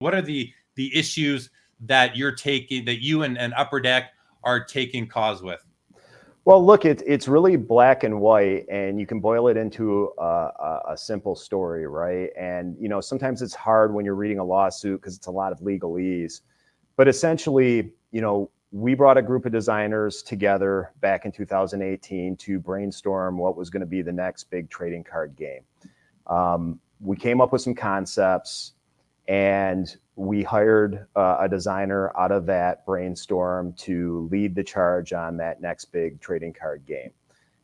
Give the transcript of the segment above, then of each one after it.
What are the issues that you and Upper Deck are taking cause with? Well, look, it's really black and white, and you can boil it into a simple story, right? And sometimes it's hard when you're reading a lawsuit because it's a lot of legalese. But essentially, we brought a group of designers together back in 2018 to brainstorm what was going to be the next big trading card game. We came up with some concepts, and we hired a designer out of that brainstorm to lead the charge on that next big trading card game.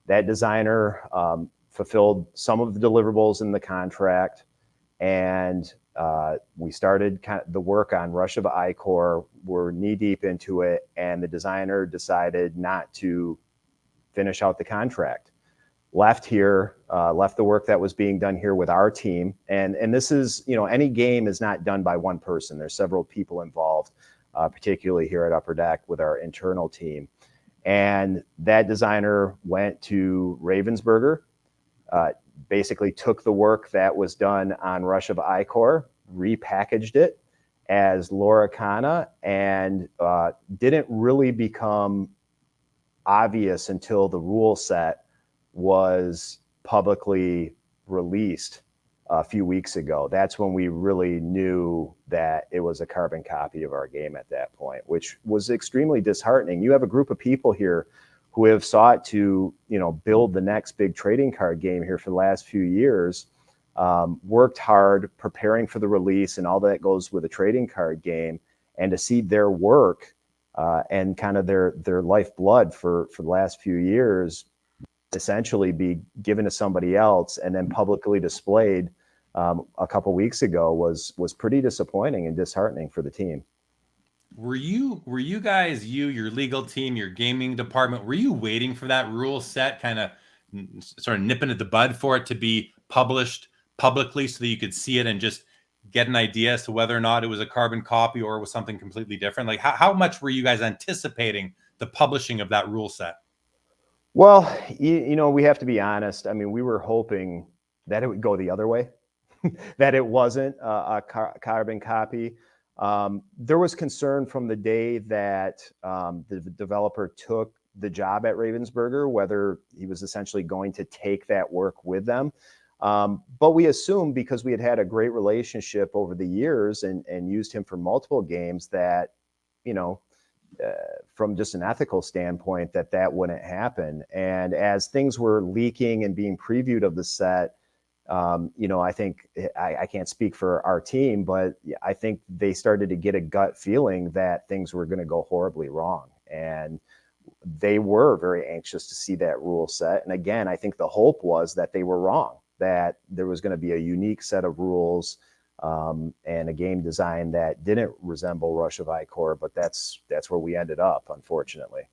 That designer fulfilled some of the deliverables in the contract, and we started the work on Rush of Icor. We're knee deep into it, and the designer decided not to finish out the contract. Left the work that was being done here with our team. And this is, any game is not done by one person. There's several people involved, particularly here at Upper Deck with our internal team. And that designer went to Ravensburger, basically took the work that was done on Rush of Icor, repackaged it as Lorcana, and didn't really become obvious until the rule set was publicly released a few weeks ago. That's when we really knew that it was a carbon copy of our game at that point, which was extremely disheartening. You have a group of people here who have sought to, build the next big trading card game here for the last few years, worked hard preparing for the release and all that goes with a trading card game, and to see their work and kind of their lifeblood for the last few years essentially be given to somebody else and then publicly displayed a couple weeks ago was pretty disappointing and disheartening for the team. Were you guys, your legal team, your gaming department, were you waiting for that rule set, kind of sort of nipping at the bud for it to be published publicly so that you could see it and just get an idea as to whether or not it was a carbon copy or it was something completely different? Like how much were you guys anticipating the publishing of that rule set? Well, we have to be honest. I mean, we were hoping that it would go the other way, that it wasn't a carbon copy. There was concern from the day that the developer took the job at Ravensburger, whether he was essentially going to take that work with them. But we assumed, because we had had a great relationship over the years and used him for multiple games, that, from just an ethical standpoint, that wouldn't happen. And as things were leaking and being previewed of the set, I think I can't speak for our team, but I think they started to get a gut feeling that things were going to go horribly wrong. And they were very anxious to see that rule set. And again, I think the hope was that they were wrong, that there was going to be a unique set of rules and a game design that didn't resemble Rush of Icor, but that's where we ended up, unfortunately.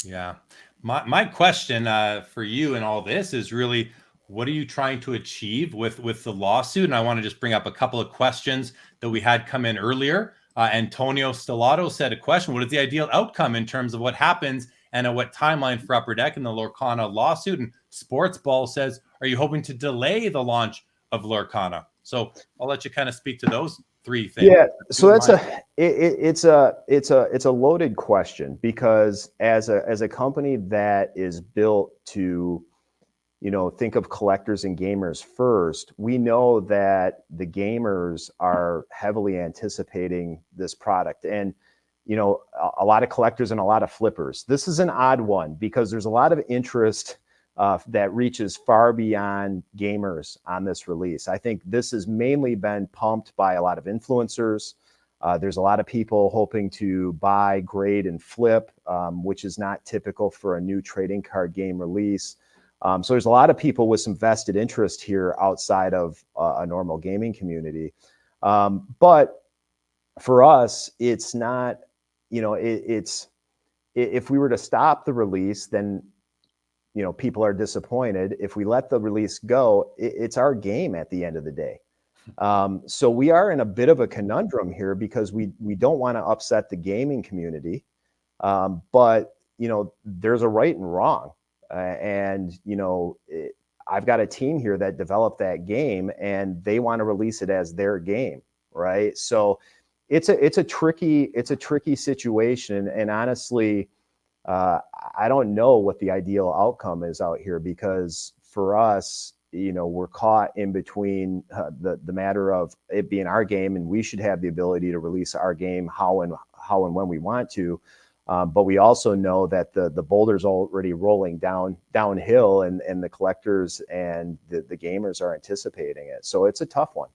Yeah. My question for you in all this is really, what are you trying to achieve with the lawsuit? And I want to just bring up a couple of questions that we had come in earlier. Antonio Stellato said a question: what is the ideal outcome in terms of what happens and at what timeline for Upper Deck in the Lorcana lawsuit? And Sports Ball says, are you hoping to delay the launch of Lorcana? So I'll let you kind of speak to those three things. Yeah, so it's a loaded question, because as a company that is built to, think of collectors and gamers first, we know that the gamers are heavily anticipating this product. And, a lot of collectors and a lot of flippers. This is an odd one because there's a lot of interest that reaches far beyond gamers on this release. I think this has mainly been pumped by a lot of influencers. There's a lot of people hoping to buy, grade, and flip, which is not typical for a new trading card game release. So there's a lot of people with some vested interest here outside of a normal gaming community. But for us, it's not, it's if we were to stop the release, then people are disappointed. If we let the release go, it's our game at the end of the day. So we are in a bit of a conundrum here because we don't want to upset the gaming community. But, there's a right and wrong. I've got a team here that developed that game and they want to release it as their game, right? So it's a tricky situation, and honestly, I don't know what the ideal outcome is out here, because for us, we're caught in between the matter of it being our game, and we should have the ability to release our game how and when we want to. But we also know that the boulder's already rolling downhill, and the collectors and the gamers are anticipating it. So it's a tough one.